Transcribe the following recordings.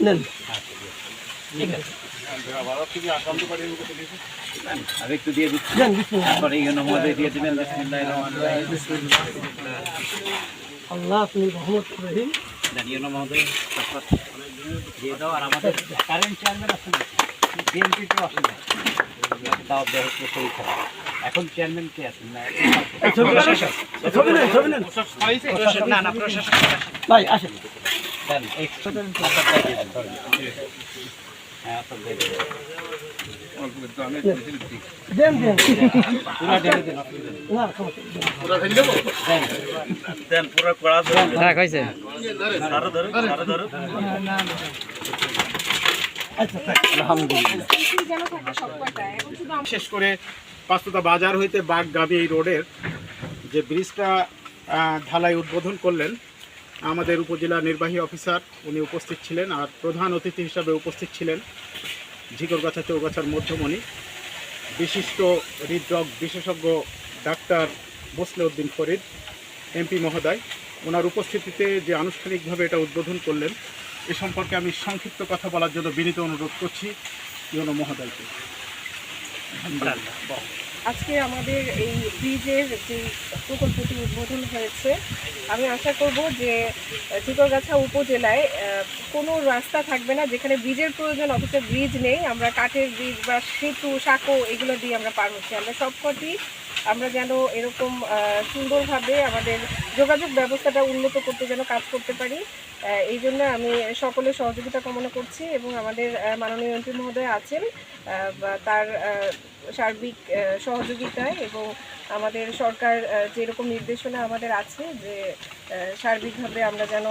নেন। আর একটু দিয়ে দিচ্ছি, নেন, বিসমিল্লাহ। তারপরে ইউনো মহোদয় দিয়ে দিবেন। বিসমিল্লাহির রহমানির রহিম। আল্লাহ আপনি রহমত রহিম। দেন ইউনো মহোদয়, তারপর দিয়ে দাও। আর আমাদের কারেন্ট চেয়ারম্যান আছেন, বিএনপি তো আছেন, তাও দেওয়া হচ্ছে শরীর খারাপ। এখন চেয়ারম্যান কে আছেন? না, ছবি নেন, ছবি নেন। না না, প্রশাসন ভাই আসেন। দেন এক্সট্রা দেন, আপনার দিয়ে দেন, ধরেন। হ্যাঁ, আপনার দিয়ে দেন। দেন দেন। পুরা ঢেলে দেন, অসুবিধা নেই। না সমস্যা নেই, দেন। দেন পুরো কড়া হ্যাঁ কইছে আচ্ছা থাক। আলহামদুলিল্লাহ। বিশেষ করে পাঁচতোতা বাজার হইতে বাগগাবি এই রোডের যে ব্রিজটা ঢালাই উদ্বোধন করলেন, আমাদের উপজেলা নির্বাহী অফিসার উনি উপস্থিত ছিলেন। আর প্রধান অতিথি হিসাবে উপস্থিত ছিলেন ঝিকরগাছা চৌগাছার মধ্যমণি বিশিষ্ট হৃদরোগ বিশেষজ্ঞ ডাক্তার মোসলেউদ্দিন ফরিদ এমপি মহোদয়। ওনার উপস্থিতিতে যে আনুষ্ঠানিকভাবে এটা উদ্বোধন করলেন, এ সম্পর্কে আমি সংক্ষিপ্ত কথা বলার জন্য বিনীত অনুরোধ করছি ইউনো মহোদয়কে। আজকে আমাদের এই ব্রিজের যে প্রকল্পটি উদ্বোধন হয়েছে, আমি আশা করব যে ঝিকরগাছা উপজেলায় কোনো রাস্তা থাকবে না যেখানে ব্রিজের প্রয়োজন অথচ ব্রিজ নেই। আমরা কাঠের ব্রিজ বা সেতু সাঁকো এগুলো দিয়ে আমরা পার হচ্ছি। আমরা সবকটি আমরা যেন এরকম সুন্দরভাবে আমাদের যোগাযোগ ব্যবস্থাটা উন্নত করতে যেন কাজ করতে পারি, এই জন্য আমি সকলের সহযোগিতা কামনা করছি। এবং আমাদের মাননীয় এমপি মহোদয় আছেন, তার সার্বিক সহযোগিতায় এবং আমাদের সরকার যেরকম নির্দেশনা আমাদের আছে যে সার্বিকভাবে আমরা যেন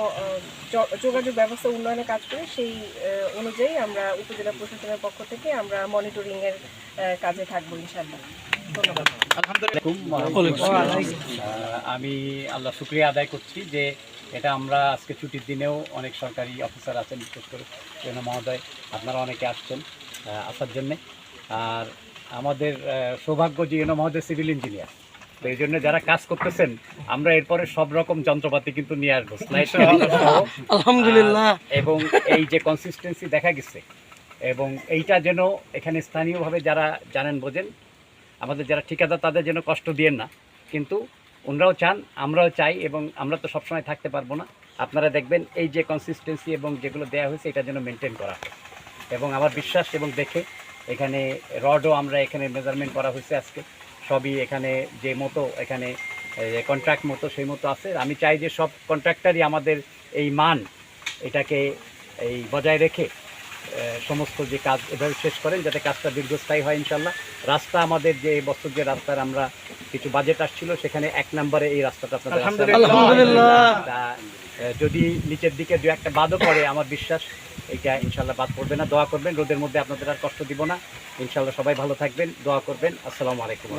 যোগাযোগ ব্যবস্থা উন্নয়নে কাজ করি, সেই অনুযায়ী আমরা উপজেলা প্রশাসনের পক্ষ থেকে আমরা মনিটরিংয়ের কাজে থাকবো ইনশাআল্লাহ। ধন্যবাদ। আমি আল্লাহ শুকরিয়া আদায় করছি যে এটা আমরা আজকে ছুটির দিনেও অনেক সরকারি অফিসার আছেন, বিশেষ করে ইউনো মহোদয়, আপনারা অনেকে আসছেন আসার জন্যে। আর আমাদের সৌভাগ্য যে ইউনো মহোদয় সিভিল ইঞ্জিনিয়ার, তো এই জন্য যারা কাজ করতেছেন আমরা এরপরে সব রকম যন্ত্রপাতি কিন্তু নিয়ে আসবো, আলহামদুলিল্লাহ। এবং এই যে কনসিস্টেন্সি দেখা গেছে, এবং এইটা যেন এখানে স্থানীয়ভাবে যারা জানেন বোঝেন, আমাদের যারা ঠিকাদার তাদের যেন কষ্ট দিয়েন না, কিন্তু ওনারাও চান, আমরাও চাই, এবং আমরা তো সবসময় থাকতে পারবো না। আপনারা দেখবেন এই যে কনসিস্টেন্সি এবং যেগুলো দেওয়া হয়েছে এটা যেন মেনটেন করা হয়। এবং আমার বিশ্বাস এবং দেখে এখানে রডও আমরা এখানে মেজারমেন্ট করা হয়েছে আজকে, সবই এখানে যে মতো এখানে কন্ট্রাক্ট মতো সেই মতো আছে। আমি চাই যে সব কন্ট্রাক্টারই আমাদের এই মান এটাকে এই বজায় রেখে সমস্ত যে কাজ এভাবে শেষ করেন, যাতে কাজটা দীর্ঘস্থায়ী হয় ইনশাল্লাহ। রাস্তা আমাদের যে বছর যে রাস্তার আমরা কিছু বাজেট আসছিল, সেখানে 1 নম্বরে এই রাস্তাটা আপনাদের আলহামদুলিল্লাহ। যদি নিচের দিকে দু একটা বাদও পড়ে, আমার বিশ্বাস এইটা ইনশাল্লাহ বাদ পড়বে না। দোয়া করবেন, রোদের মধ্যে আপনাদের আর কষ্ট দিব না ইনশাল্লাহ। সবাই ভালো থাকবেন, দোয়া করবেন। আসসালামু আলাইকুম।